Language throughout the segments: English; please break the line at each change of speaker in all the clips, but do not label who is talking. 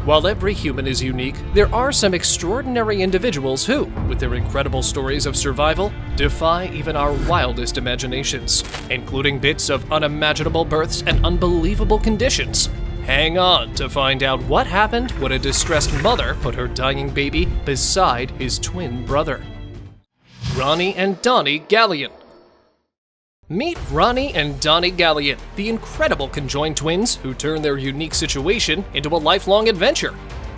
While every human is unique, there are some extraordinary individuals who, with their incredible stories of survival, defy even our wildest imaginations, including bits of unimaginable births and unbelievable conditions. Hang on to find out what happened when a distressed mother put her dying baby beside his twin brother. Ronnie and Donnie Gallion. Meet Ronnie and Donnie Gallion, the incredible conjoined twins who turn their unique situation into a lifelong adventure.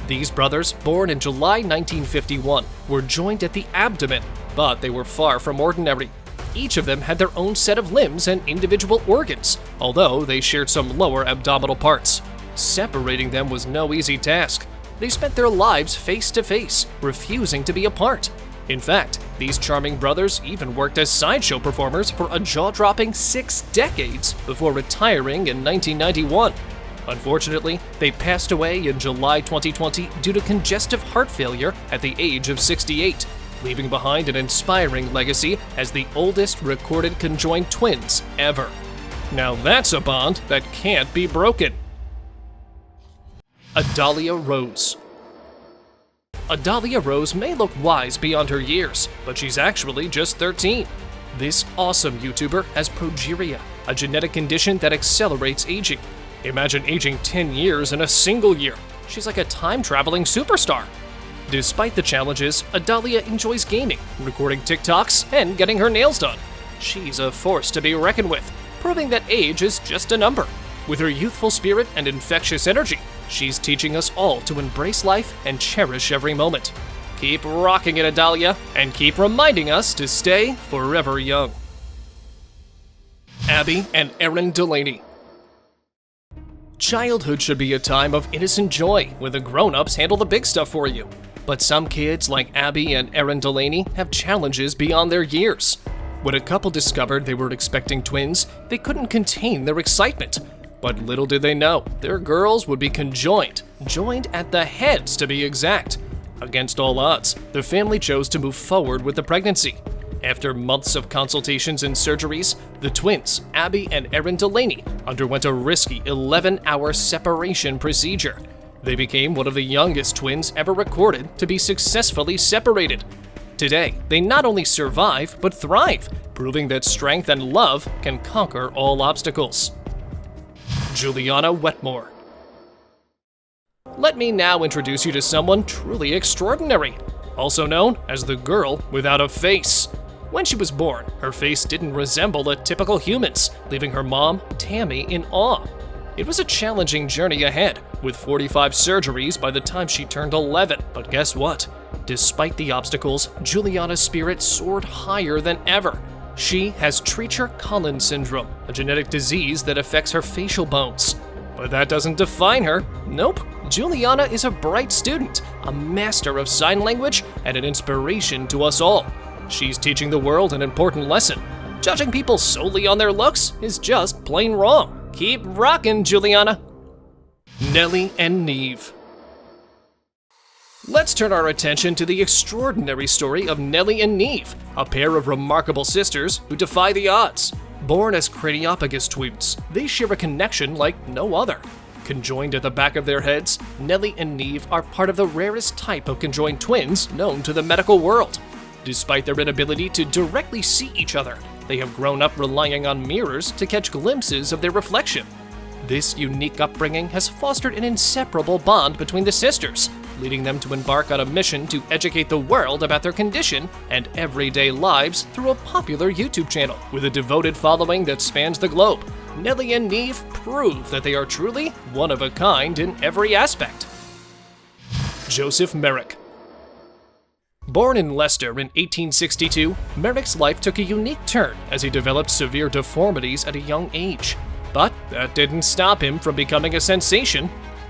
These brothers, born in July 1951, were joined at the abdomen, but they were far from ordinary. Each of them had their own set of limbs and individual organs, although they shared some lower abdominal parts. Separating them was no easy task. They spent their lives face to face, refusing to be apart. In fact, these charming brothers even worked as sideshow performers for a jaw-dropping 6 decades before retiring in 1991. Unfortunately, they passed away in July 2020 due to congestive heart failure at the age of 68, leaving behind an inspiring legacy as the oldest recorded conjoined twins ever. Now that's a bond that can't be broken. Adalia Rose. Adalia Rose may look wise beyond her years, but she's actually just 13. This awesome YouTuber has progeria, a genetic condition that accelerates aging. Imagine aging 10 years in a single year. She's like a time-traveling superstar. Despite the challenges, Adalia enjoys gaming, recording TikToks, and getting her nails done. She's a force to be reckoned with, proving that age is just a number. With her youthful spirit and infectious energy, she's teaching us all to embrace life and cherish every moment. Keep rocking it, Adalia, and keep reminding us to stay forever young. Abby and Erin Delaney. Childhood should be a time of innocent joy, where the grown-ups handle the big stuff for you. But some kids, like Abby and Erin Delaney, have challenges beyond their years. When a couple discovered they were expecting twins, they couldn't contain their excitement. But little did they know, their girls would be conjoined, joined at the heads to be exact. Against all odds, the family chose to move forward with the pregnancy. After months of consultations and surgeries, the twins, Abby and Erin Delaney, underwent a risky 11-hour separation procedure. They became one of the youngest twins ever recorded to be successfully separated. Today, they not only survive, but thrive, proving that strength and love can conquer all obstacles. Juliana Wetmore. Let me now introduce you to someone truly extraordinary, also known as the girl without a face. When she was born, her face didn't resemble a typical human's, leaving her mom, Tammy, in awe. It was a challenging journey ahead, with 45 surgeries by the time she turned 11. But guess what? Despite the obstacles, Juliana's spirit soared higher than ever. She has Treacher-Collins syndrome, a genetic disease that affects her facial bones. But that doesn't define her. Nope. Juliana is a bright student, a master of sign language, and an inspiration to us all. She's teaching the world an important lesson. Judging people solely on their looks is just plain wrong. Keep rockin', Juliana. Nelly and Neve. Let's turn our attention to the extraordinary story of Nelly and Neve, a pair of remarkable sisters who defy the odds. Born as craniopagus twins, they share a connection like no other. Conjoined at the back of their heads, Nelly and Neve are part of the rarest type of conjoined twins known to the medical world. Despite their inability to directly see each other, they have grown up relying on mirrors to catch glimpses of their reflection. This unique upbringing has fostered an inseparable bond between the sisters, leading them to embark on a mission to educate the world about their condition and everyday lives through a popular YouTube channel with a devoted following that spans the globe. Nelly and Neve prove that they are truly one of a kind in every aspect. Joseph Merrick. Born in Leicester in 1862, Merrick's life took a unique turn as he developed severe deformities at a young age. But that didn't stop him from becoming a sensation.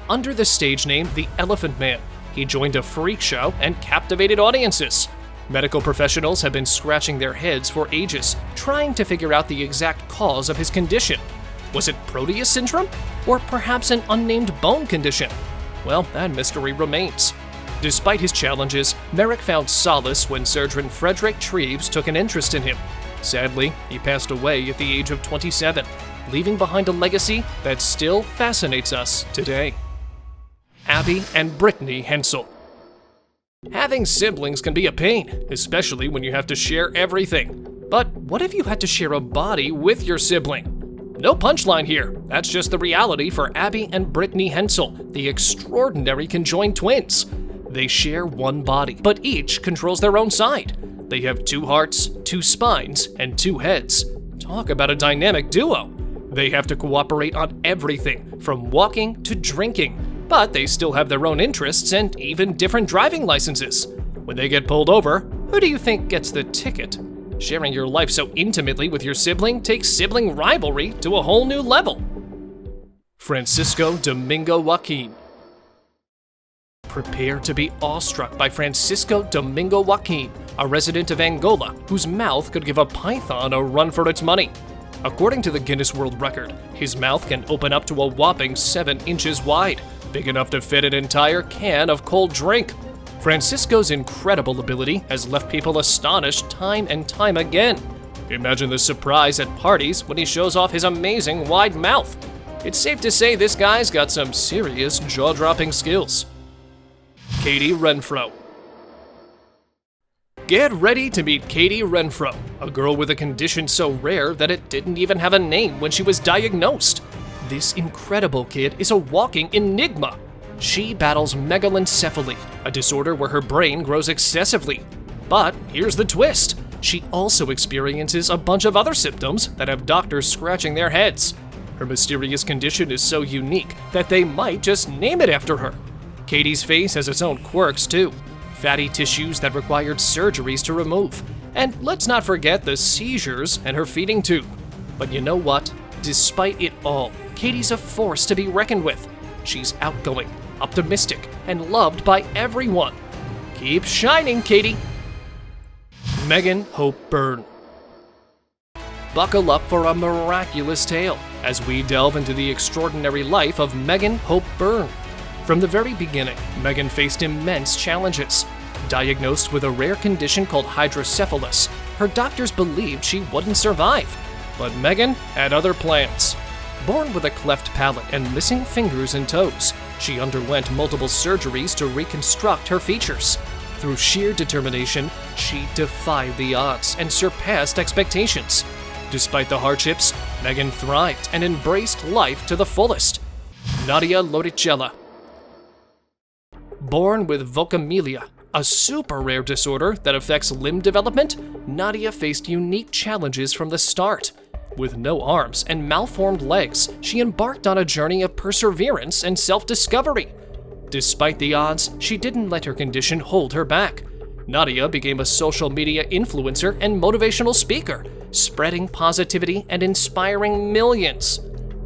Under the stage name The Elephant Man, he joined a freak show and captivated audiences. Medical professionals have been scratching their heads for ages, trying to figure out the exact cause of his condition. Was it Proteus syndrome? Or perhaps an unnamed bone condition? Well, that mystery remains. Despite his challenges, Merrick found solace when surgeon Frederick Treves took an interest in him. Sadly, he passed away at the age of 27, leaving behind a legacy that still fascinates us today. Abby and Brittany Hensel. Having siblings can be a pain, especially when you have to share everything. But what if you had to share a body with your sibling? No punchline here, that's just the reality for Abby and Brittany Hensel, the extraordinary conjoined twins. They share one body, but each controls their own side. They have 2 hearts, 2 spines, and 2 heads. Talk about a dynamic duo. They have to cooperate on everything, from walking to drinking, but they still have their own interests and even different driving licenses. When they get pulled over, who do you think gets the ticket? Sharing your life so intimately with your sibling takes sibling rivalry to a whole new level. Francisco Domingo Joaquin. Prepare to be awestruck by Francisco Domingo Joaquin, a resident of Angola whose mouth could give a python a run for its money. According to the Guinness World Record, his mouth can open up to a whopping 7 inches wide, big enough to fit an entire can of cold drink. Francisco's incredible ability has left people astonished time and time again. Imagine the surprise at parties when he shows off his amazing wide mouth. It's safe to say this guy's got some serious jaw-dropping skills. Katie Renfro. Get ready to meet Katie Renfro, a girl with a condition so rare that it didn't even have a name when she was diagnosed. This incredible kid is a walking enigma. She battles megalencephaly, a disorder where her brain grows excessively. But here's the twist. She also experiences a bunch of other symptoms that have doctors scratching their heads. Her mysterious condition is so unique that they might just name it after her. Katie's face has its own quirks too. Fatty tissues that required surgeries to remove. And let's not forget the seizures and her feeding tube. But you know what? Despite it all, Katie's a force to be reckoned with. She's outgoing, optimistic, and loved by everyone. Keep shining, Katie. Megan Hope Byrne. Buckle up for a miraculous tale as we delve into the extraordinary life of Megan Hope Byrne. From the very beginning, Megan faced immense challenges. Diagnosed with a rare condition called hydrocephalus, her doctors believed she wouldn't survive. But Megan had other plans. Born with a cleft palate and missing fingers and toes, she underwent multiple surgeries to reconstruct her features. Through sheer determination, she defied the odds and surpassed expectations. Despite the hardships, Megan thrived and embraced life to the fullest. Nadia Lodicella. Born with vocamilia, a super rare disorder that affects limb development, Nadia faced unique challenges from the start. With no arms and malformed legs, she embarked on a journey of perseverance and self-discovery. Despite the odds, she didn't let her condition hold her back. Nadia became a social media influencer and motivational speaker, spreading positivity and inspiring millions.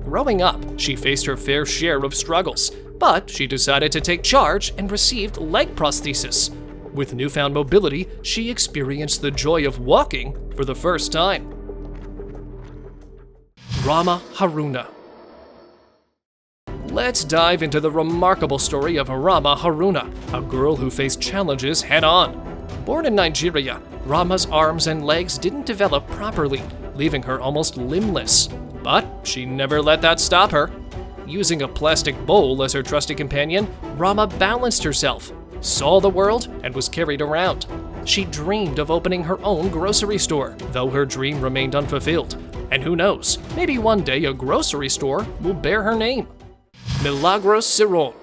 Growing up, she faced her fair share of struggles, but she decided to take charge and received leg prosthesis. With newfound mobility, she experienced the joy of walking for the first time. Rama Haruna. Let's dive into the remarkable story of Rama Haruna, a girl who faced challenges head-on. Born in Nigeria, Rama's arms and legs didn't develop properly, leaving her almost limbless. But she never let that stop her. Using a plastic bowl as her trusty companion, Rama balanced herself, saw the world, and was carried around. She dreamed of opening her own grocery store, though her dream remained unfulfilled. And who knows, maybe one day a grocery store will bear her name. Milagros Cerrón.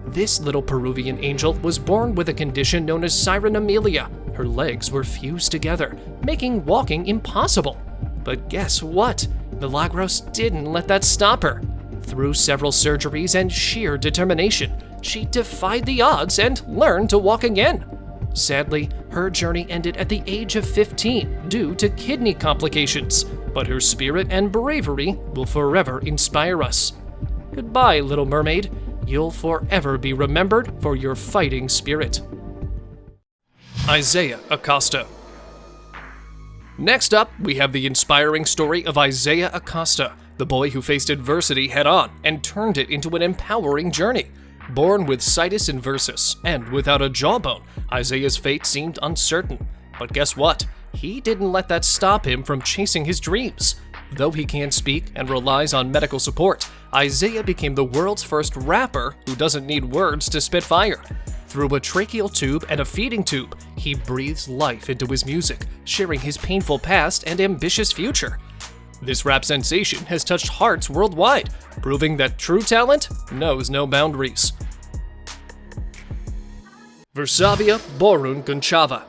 This little Peruvian angel was born with a condition known as sirenomelia. Her legs were fused together, making walking impossible. But guess what? Milagros didn't let that stop her. Through several surgeries and sheer determination, she defied the odds and learned to walk again. Sadly, her journey ended at the age of 15 due to kidney complications, but her spirit and bravery will forever inspire us. Goodbye, Little Mermaid. You'll forever be remembered for your fighting spirit. Isaiah Acosta. Next up, we have the inspiring story of Isaiah Acosta, the boy who faced adversity head-on and turned it into an empowering journey. Born with situs inversus and without a jawbone, Isaiah's fate seemed uncertain. But guess what? He didn't let that stop him from chasing his dreams. Though he can't speak and relies on medical support, Isaiah became the world's first rapper who doesn't need words to spit fire. Through a tracheal tube and a feeding tube, he breathes life into his music, sharing his painful past and ambitious future. This rap sensation has touched hearts worldwide, proving that true talent knows no boundaries. Versavia Borun Gunchava.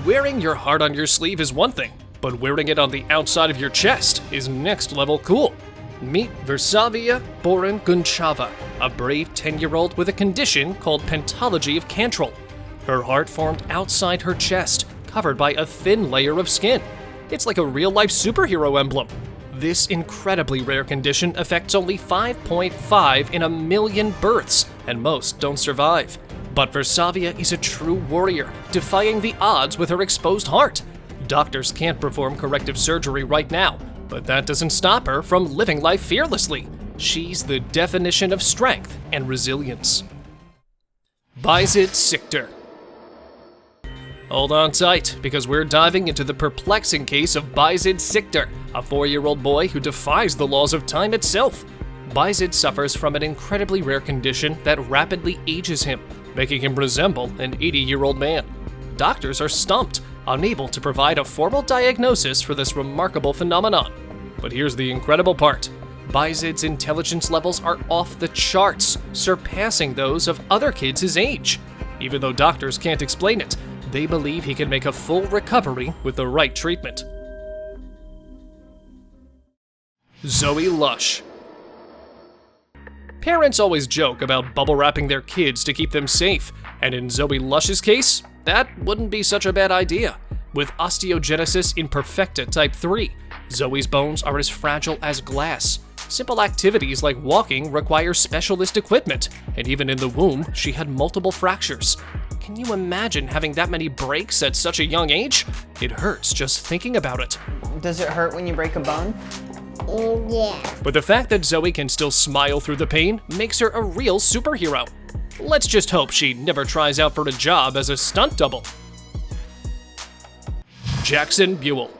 Wearing your heart on your sleeve is one thing, but wearing it on the outside of your chest is next level cool. Meet Versavia Borun Gunchava, a brave 10-year-old with a condition called pentology of Cantrell. Her heart formed outside her chest, covered by a thin layer of skin. It's like a real-life superhero emblem. This incredibly rare condition affects only 5.5 in a million births, and most don't survive. But Versavia is a true warrior, defying the odds with her exposed heart. Doctors can't perform corrective surgery right now, but that doesn't stop her from living life fearlessly. She's the definition of strength and resilience. Bishan Sukter. Hold on tight, because we're diving into the perplexing case of Bishan Sukter, a 4-year-old boy who defies the laws of time itself. Bishan suffers from an incredibly rare condition that rapidly ages him, making him resemble an 80-year-old man. Doctors are stumped, unable to provide a formal diagnosis for this remarkable phenomenon. But here's the incredible part. Bishan's intelligence levels are off the charts, surpassing those of other kids his age. Even though doctors can't explain it, they believe he can make a full recovery with the right treatment. Zoe Lush. Parents always joke about bubble wrapping their kids to keep them safe, and in Zoe Lush's case, that wouldn't be such a bad idea. With osteogenesis imperfecta type 3, Zoe's bones are as fragile as glass. Simple activities like walking require specialist equipment, and even in the womb, she had multiple fractures. Can you imagine having that many breaks at such a young age? It hurts just thinking about it.
Does it hurt when you break a bone?
Yeah.
But the fact that Zoe can still smile through the pain makes her a real superhero. Let's just hope she never tries out for a job as a stunt double. Jackson Buell.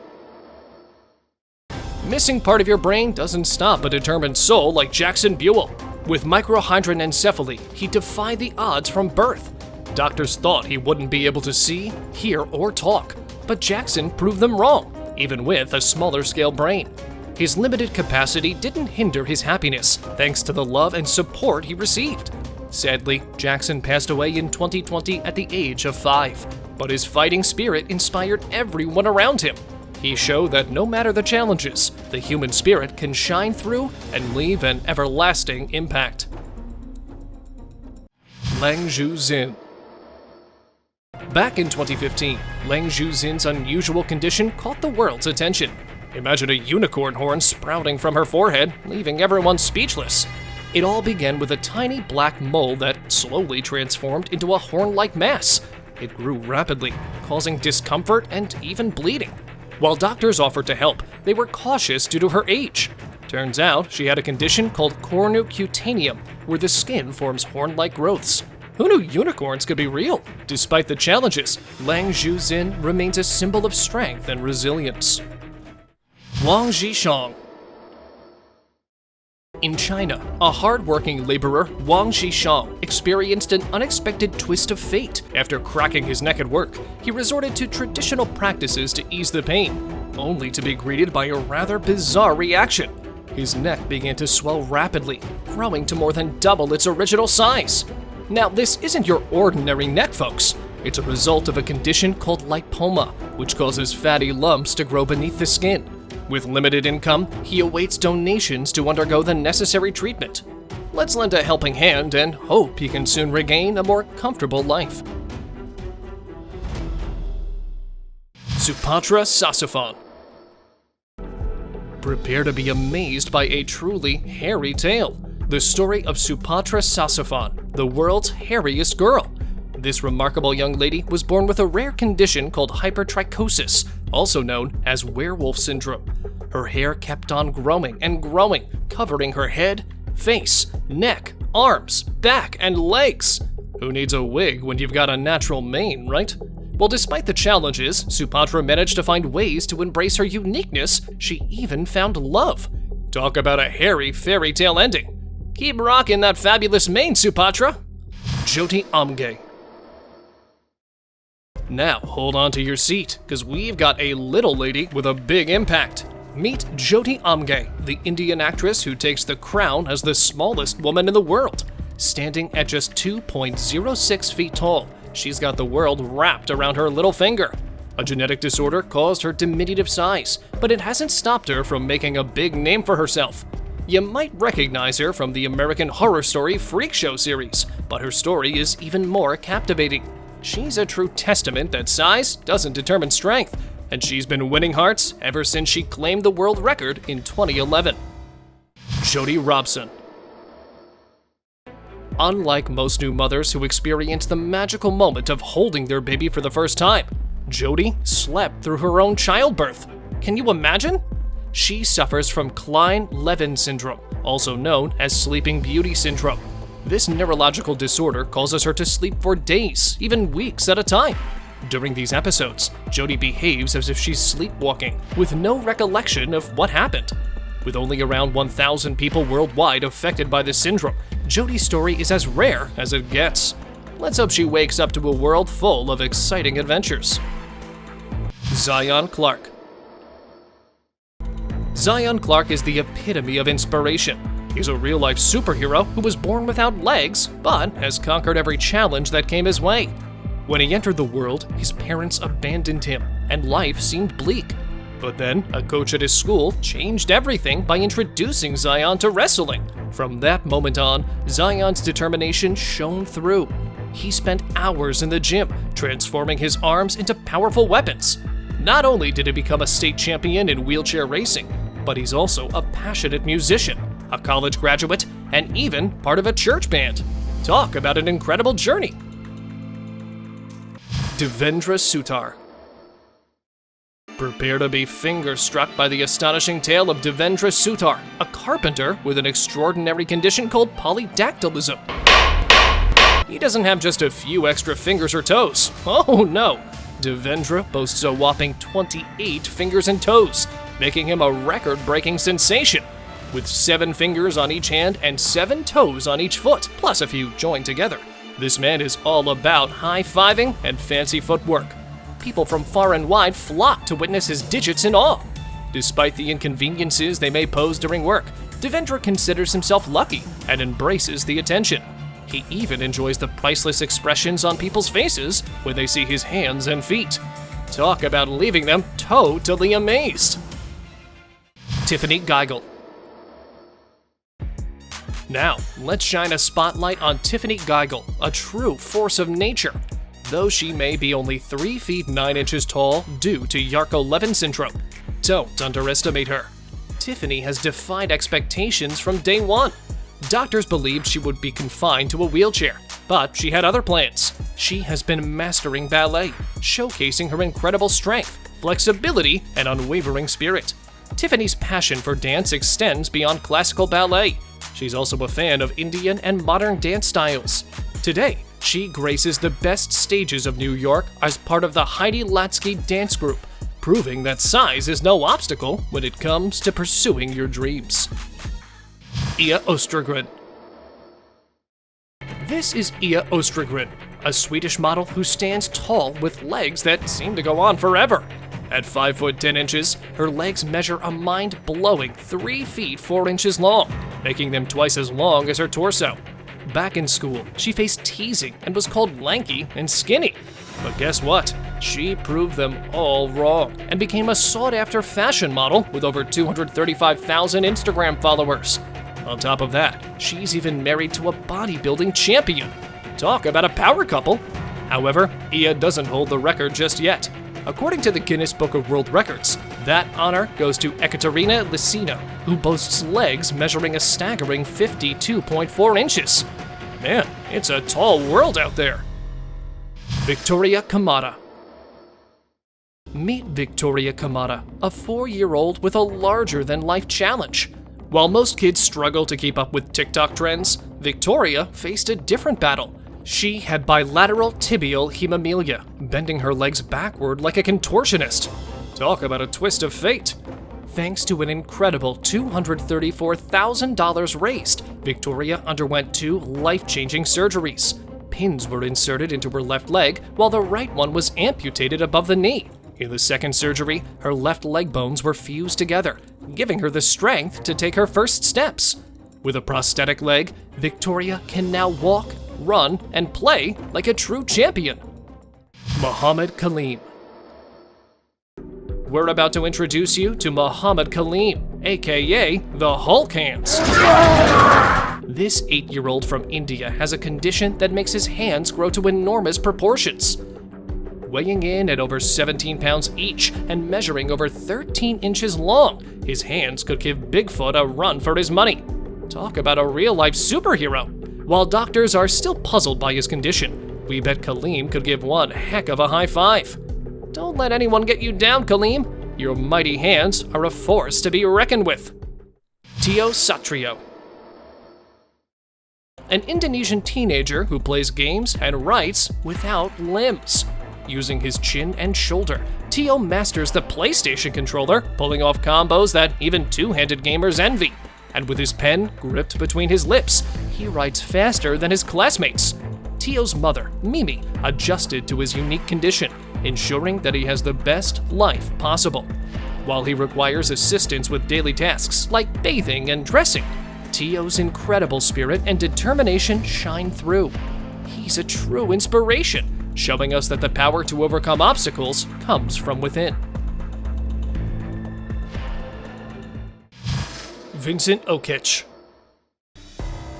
Missing part of your brain doesn't stop a determined soul like Jackson Buell. With microhydranencephaly, he defied the odds from birth. Doctors thought he wouldn't be able to see, hear, or talk, but Jackson proved them wrong, even with a smaller scale brain. His limited capacity didn't hinder his happiness, thanks to the love and support he received. Sadly, Jackson passed away in 2020 at the age of 5, but his fighting spirit inspired everyone around him. He showed that no matter the challenges, the human spirit can shine through and leave an everlasting impact. Lang Zhu-Zin. Back in 2015, Lang Zhu-Zin's unusual condition caught the world's attention. Imagine a unicorn horn sprouting from her forehead, leaving everyone speechless. It all began with a tiny black mole that slowly transformed into a horn-like mass. It grew rapidly, causing discomfort and even bleeding. While doctors offered to help, they were cautious due to her age. Turns out she had a condition called cornucutaneum, where the skin forms horn-like growths. Who knew unicorns could be real? Despite the challenges, Lang Zhu-Zin remains a symbol of strength and resilience. Wang Shishong. In China, a hard-working laborer, Wang Shishong, experienced an unexpected twist of fate. After cracking his neck at work, he resorted to traditional practices to ease the pain, only to be greeted by a rather bizarre reaction. His neck began to swell rapidly, growing to more than double its original size. Now, this isn't your ordinary neck, folks. It's a result of a condition called lipoma, which causes fatty lumps to grow beneath the skin. With limited income, he awaits donations to undergo the necessary treatment. Let's lend a helping hand and hope he can soon regain a more comfortable life. Supatra Sassafan. Prepare to be amazed by a truly hairy tale. The story of Supatra Sassafan, the world's hairiest girl. This remarkable young lady was born with a rare condition called hypertrichosis, also known as werewolf syndrome. Her hair kept on growing and growing, covering her head, face, neck, arms, back, and legs. Who needs a wig when you've got a natural mane, right? Well, despite the challenges, Supatra managed to find ways to embrace her uniqueness. She even found love. Talk about a hairy fairy tale ending. Keep rocking that fabulous mane, Supatra. Jyoti Amogh. Now, hold on to your seat, because we've got a little lady with a big impact. Meet Jyoti Amogh, the Indian actress who takes the crown as the smallest woman in the world. Standing at just 2.06 feet tall, she's got the world wrapped around her little finger. A genetic disorder caused her diminutive size, but it hasn't stopped her from making a big name for herself. You might recognize her from the American Horror Story Freak Show series, but her story is even more captivating. She's a true testament that size doesn't determine strength, and she's been winning hearts ever since she claimed the world record in 2011. Jody Robson. Unlike most new mothers who experience the magical moment of holding their baby for the first time, Jody slept through her own childbirth. Can you imagine? She suffers from Klein-Levin syndrome, also known as Sleeping Beauty syndrome. This neurological disorder causes her to sleep for days, even weeks at a time. During these episodes, Jody behaves as if she's sleepwalking, with no recollection of what happened. With only around 1,000 people worldwide affected by this syndrome, Jody's story is as rare as it gets. Let's hope she wakes up to a world full of exciting adventures. Zion Clark. Zion Clark is the epitome of inspiration. He's a real-life superhero who was born without legs, but has conquered every challenge that came his way. When he entered the world, his parents abandoned him, and life seemed bleak. But then, a coach at his school changed everything by introducing Zion to wrestling. From that moment on, Zion's determination shone through. He spent hours in the gym, transforming his arms into powerful weapons. Not only did he become a state champion in wheelchair racing, but he's also a passionate musician, a college graduate, and even part of a church band. Talk about an incredible journey. Devendra Sutar. Prepare to be finger-struck by the astonishing tale of Devendra Sutar, a carpenter with an extraordinary condition called polydactylism. He doesn't have just a few extra fingers or toes. Oh no! Devendra boasts a whopping 28 fingers and toes, making him a record-breaking sensation. With 7 fingers on each hand and 7 toes on each foot, plus a few joined together. This man is all about high-fiving and fancy footwork. People from far and wide flock to witness his digits in awe. Despite the inconveniences they may pose during work, Devendra considers himself lucky and embraces the attention. He even enjoys the priceless expressions on people's faces when they see his hands and feet. Talk about leaving them totally amazed. Tiffany Geiger. Now, let's shine a spotlight on Tiffany Geiger, a true force of nature. Though she may be only 3 feet 9 inches tall due to Yarko-Levin syndrome, don't underestimate her. Tiffany has defied expectations from day one. Doctors believed she would be confined to a wheelchair, but she had other plans. She has been mastering ballet, showcasing her incredible strength, flexibility, and unwavering spirit. Tiffany's passion for dance extends beyond classical ballet. She's also a fan of Indian and modern dance styles. Today, she graces the best stages of New York as part of the Heidi Latsky dance group, proving that size is no obstacle when it comes to pursuing your dreams. Ia Östergren. This is Ia Östergren, a Swedish model who stands tall with legs that seem to go on forever. At 5 foot 10 inches, her legs measure a mind-blowing 3 feet 4 inches long, making them twice as long as her torso. Back in school, she faced teasing and was called lanky and skinny. But guess what? She proved them all wrong and became a sought-after fashion model with over 235,000 Instagram followers. On top of that, she's even married to a bodybuilding champion. Talk about a power couple. However, Ia doesn't hold the record just yet. According to the Guinness Book of World Records, that honor goes to Ekaterina Lysina, who boasts legs measuring a staggering 52.4 inches. Man, it's a tall world out there. Victoria Kamada. Meet Victoria Kamada, a 4-year-old with a larger-than-life challenge. While most kids struggle to keep up with TikTok trends, Victoria faced a different battle. She had bilateral tibial hemiplegia, bending her legs backward like a contortionist. Talk about a twist of fate. Thanks to an incredible $234,000 raised, Victoria underwent 2 life-changing surgeries. Pins were inserted into her left leg, while the right one was amputated above the knee. In the second surgery, her left leg bones were fused together, giving her the strength to take her first steps. With a prosthetic leg, Victoria can now walk, run, and play like a true champion. Muhammad Kaleem. We're about to introduce you to Muhammad Kaleem, aka the Hulk Hands. This 8-year-old from India has a condition that makes his hands grow to enormous proportions. Weighing in at over 17 pounds each and measuring over 13 inches long, his hands could give Bigfoot a run for his money. Talk about a real-life superhero. While doctors are still puzzled by his condition, we bet Kaleem could give one heck of a high five. Don't let anyone get you down, Kaleem. Your mighty hands are a force to be reckoned with. Tio Satrio. An Indonesian teenager who plays games and writes without limbs. Using his chin and shoulder, Tio masters the PlayStation controller, pulling off combos that even two-handed gamers envy. And with his pen gripped between his lips, he writes faster than his classmates. Tio's mother, Mimi, adjusted to his unique condition, ensuring that he has the best life possible. While he requires assistance with daily tasks like bathing and dressing, Tio's incredible spirit and determination shine through. He's a true inspiration, showing us that the power to overcome obstacles comes from within. Vincent Okich.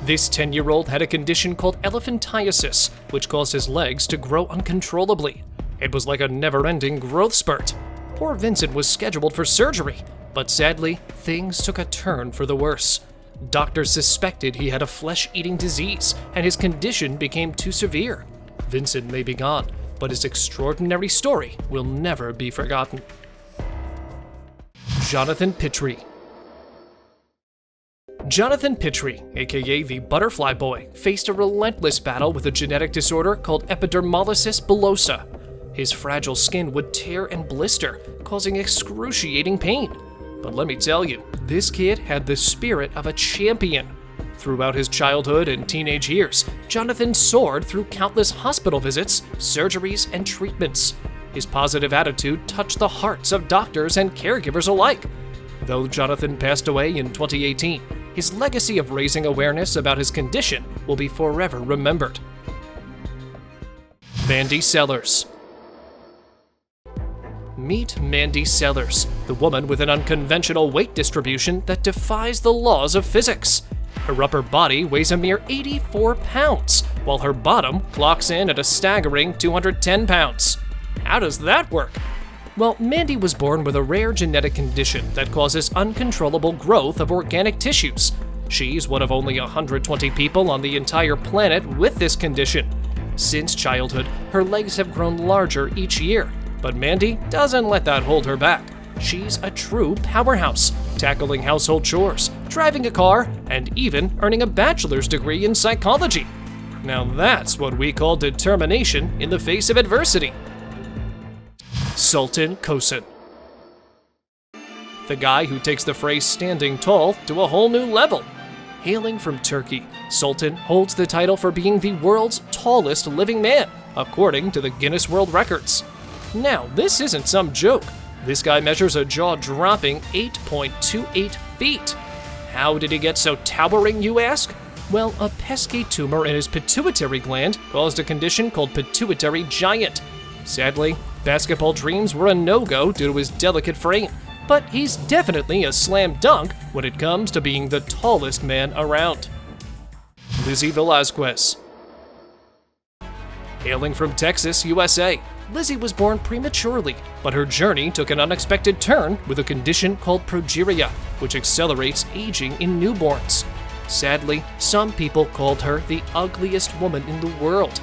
This 10-year-old had a condition called elephantiasis, which caused his legs to grow uncontrollably. It was like a never-ending growth spurt. Poor Vincent was scheduled for surgery, but sadly, things took a turn for the worse. Doctors suspected he had a flesh-eating disease, and his condition became too severe. Vincent may be gone, but his extraordinary story will never be forgotten. Jonathan Pitre. Jonathan Pitre, aka the Butterfly Boy, faced a relentless battle with a genetic disorder called epidermolysis bullosa. His fragile skin would tear and blister, causing excruciating pain. But let me tell you, this kid had the spirit of a champion. Throughout his childhood and teenage years, Jonathan soared through countless hospital visits, surgeries, and treatments. His positive attitude touched the hearts of doctors and caregivers alike. Though Jonathan passed away in 2018, his legacy of raising awareness about his condition will be forever remembered. Bandy Sellers. Meet Bandy Sellers, the woman with an unconventional weight distribution that defies the laws of physics. Her upper body weighs a mere 84 pounds, while her bottom clocks in at a staggering 210 pounds. How does that work? Well, Mandy was born with a rare genetic condition that causes uncontrollable growth of organic tissues. She's one of only 120 people on the entire planet with this condition. Since childhood, her legs have grown larger each year, but Mandy doesn't let that hold her back. She's a true powerhouse, tackling household chores, driving a car, and even earning a bachelor's degree in psychology. Now that's what we call determination in the face of adversity. Sultan Kosen. The guy who takes the phrase standing tall to a whole new level. Hailing from Turkey, Sultan holds the title for being the world's tallest living man, according to the Guinness World Records. Now, this isn't some joke. This guy measures a jaw-dropping 8.28 feet. How did he get so towering, you ask? Well, a pesky tumor in his pituitary gland caused a condition called pituitary giant. Sadly, basketball dreams were a no-go due to his delicate frame, but he's definitely a slam dunk when it comes to being the tallest man around. Lizzie Velasquez. Hailing from Texas, USA, Lizzie was born prematurely, but her journey took an unexpected turn with a condition called progeria, which accelerates aging in newborns. Sadly, some people called her the ugliest woman in the world.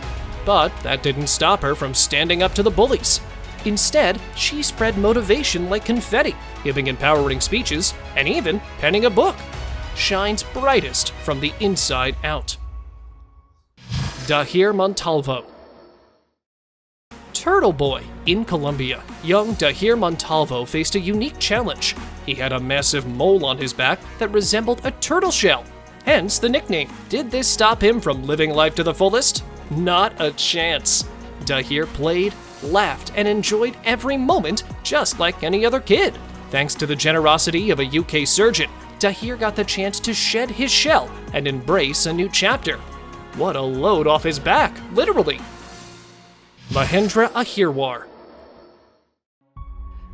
But that didn't stop her from standing up to the bullies. Instead, she spread motivation like confetti, giving empowering speeches, and even penning a book. Shines brightest from the inside out. Dahir Montalvo. Turtle Boy. In Colombia, young Dahir Montalvo faced a unique challenge. He had a massive mole on his back that resembled a turtle shell, hence the nickname. Did this stop him from living life to the fullest? Not a chance. Dahir played, laughed, and enjoyed every moment just like any other kid. Thanks to the generosity of a UK surgeon, Dahir got the chance to shed his shell and embrace a new chapter. What a load off his back, literally. Mahendra Ahirwar.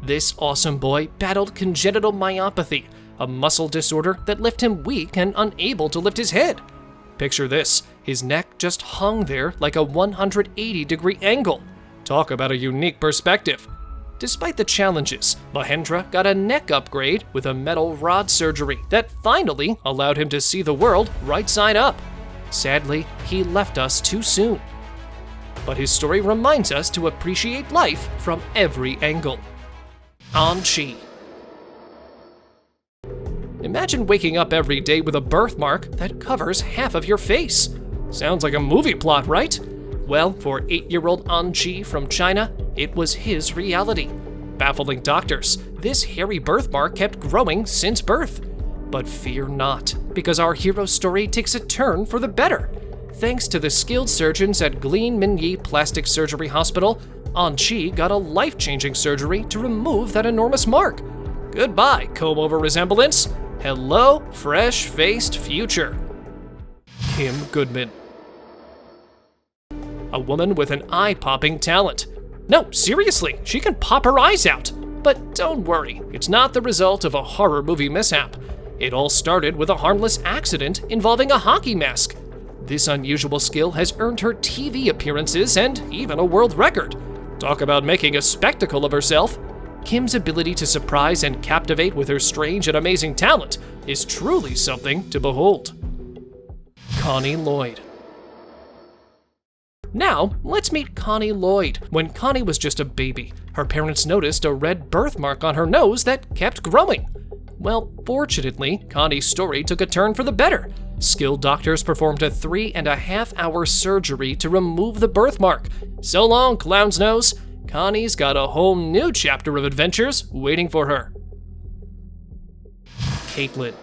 This awesome boy battled congenital myopathy, a muscle disorder that left him weak and unable to lift his head. Picture this, his neck just hung there like a 180-degree angle. Talk about a unique perspective. Despite the challenges, Mahendra got a neck upgrade with a metal rod surgery that finally allowed him to see the world right side up. Sadly, he left us too soon. But his story reminds us to appreciate life from every angle. Anchi. Imagine waking up every day with a birthmark that covers half of your face. Sounds like a movie plot, right? Well, for 8-year-old Anchi from China, it was his reality. Baffling doctors, this hairy birthmark kept growing since birth. But fear not, because our hero's story takes a turn for the better. Thanks to the skilled surgeons at Glean Minyi Plastic Surgery Hospital, Anchi got a life-changing surgery to remove that enormous mark. Goodbye, comb-over resemblance. Hello, fresh-faced future. Kim Goodman. A woman with an eye-popping talent. No, seriously, she can pop her eyes out. But don't worry, it's not the result of a horror movie mishap. It all started with a harmless accident involving a hockey mask. This unusual skill has earned her TV appearances and even a world record. Talk about making a spectacle of herself. Kim's ability to surprise and captivate with her strange and amazing talent is truly something to behold. Connie Lloyd. Now, let's meet Connie Lloyd. When Connie was just a baby, her parents noticed a red birthmark on her nose that kept growing. Well, fortunately, Connie's story took a turn for the better. Skilled doctors performed a 3.5-hour surgery to remove the birthmark. So long, clown's nose. Connie's got a whole new chapter of adventures waiting for her. Caitlin.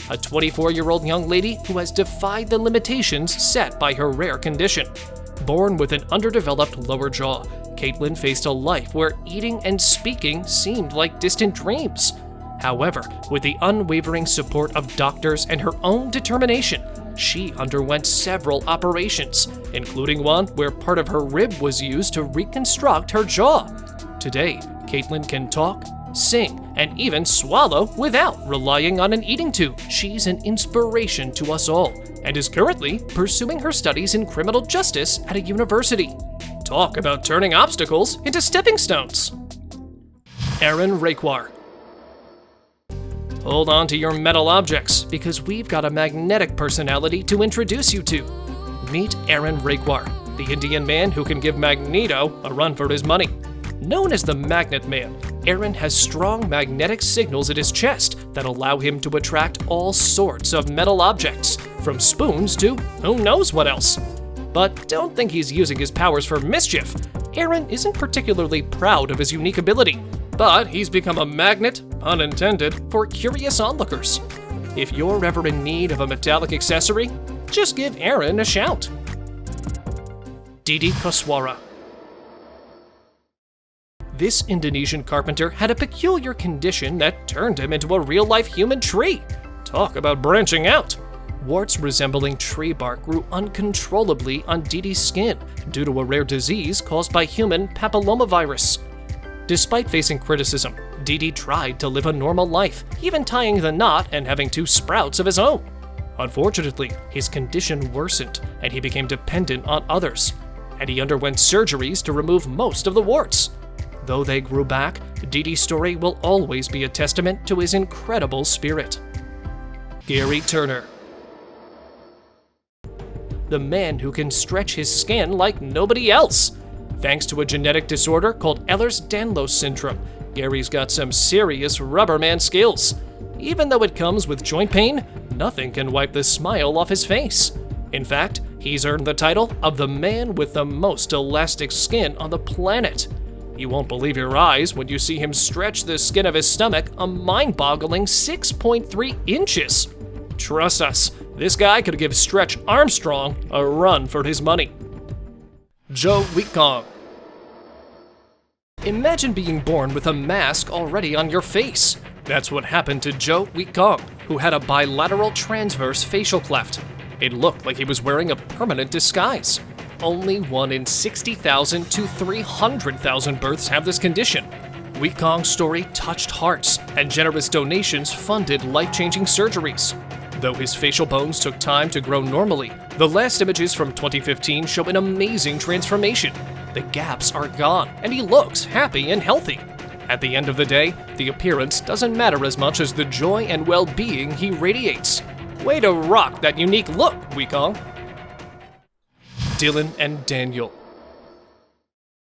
A 24-year-old young lady who has defied the limitations set by her rare condition. Born with an underdeveloped lower jaw, Caitlin faced a life where eating and speaking seemed like distant dreams. However, with the unwavering support of doctors and her own determination, she underwent several operations, including one where part of her rib was used to reconstruct her jaw. Today, Caitlin can talk, sing, and even swallow without relying on an eating tube. She's an inspiration to us all, and is currently pursuing her studies in criminal justice at a university. Talk about turning obstacles into stepping stones. Aaron Rakwar. Hold on to your metal objects, because we've got a magnetic personality to introduce you to. Meet Aaron Rakwar, the Indian man who can give Magneto a run for his money. Known as the Magnet Man, Aaron has strong magnetic signals in his chest that allow him to attract all sorts of metal objects, from spoons to who knows what else. But don't think he's using his powers for mischief. Aaron isn't particularly proud of his unique ability, but he's become a magnet, pun intended, for curious onlookers. If you're ever in need of a metallic accessory, just give Aaron a shout. Didi Koswara. This Indonesian carpenter had a peculiar condition that turned him into a real-life human tree. Talk about branching out. Warts resembling tree bark grew uncontrollably on Didi's skin due to a rare disease caused by human papillomavirus. Despite facing criticism, Didi tried to live a normal life, even tying the knot and having 2 sprouts of his own. Unfortunately, his condition worsened and he became dependent on others, and he underwent surgeries to remove most of the warts. Though they grew back, Didi's story will always be a testament to his incredible spirit. Gary Turner. The man who can stretch his skin like nobody else. Thanks to a genetic disorder called Ehlers-Danlos syndrome, Gary's got some serious rubberman skills. Even though it comes with joint pain, nothing can wipe the smile off his face. In fact, he's earned the title of the man with the most elastic skin on the planet. You won't believe your eyes when you see him stretch the skin of his stomach a mind-boggling 6.3 inches. Trust us, this guy could give Stretch Armstrong a run for his money. Joaquin. Imagine being born with a mask already on your face. That's what happened to Joaquin, who had a bilateral transverse facial cleft. It looked like he was wearing a permanent disguise. Only 1 in 60,000 to 300,000 births have this condition. Joaquin's story touched hearts, and generous donations funded life-changing surgeries. Though his facial bones took time to grow normally, the last images from 2015 show an amazing transformation. The gaps are gone, and he looks happy and healthy. At the end of the day, the appearance doesn't matter as much as the joy and well-being he radiates. Way to rock that unique look, Joaquin. Dylan and Daniel.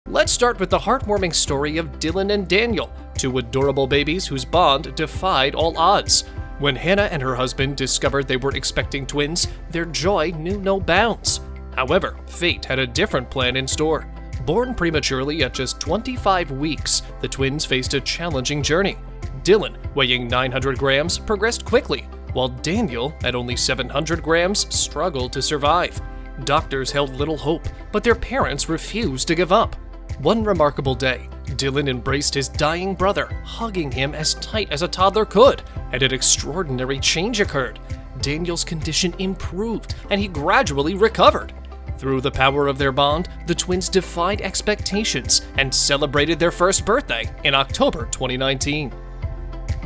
Let's start with the heartwarming story of Dylan and Daniel, two adorable babies whose bond defied all odds. When Hannah and her husband discovered they were expecting twins, their joy knew no bounds. However, fate had a different plan in store. Born prematurely at just 25 weeks, the twins faced a challenging journey. Dylan, weighing 900 grams, progressed quickly, while Daniel, at only 700 grams, struggled to survive. Doctors held little hope, but their parents refused to give up. One remarkable day, Dylan embraced his dying brother, hugging him as tight as a toddler could, and an extraordinary change occurred. Daniel's condition improved, and he gradually recovered. Through the power of their bond, the twins defied expectations and celebrated their first birthday in October 2019.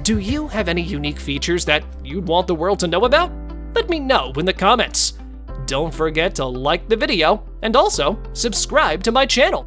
Do you have any unique features that you'd want the world to know about? Let me know in the comments. Don't forget to like the video and also subscribe to my channel.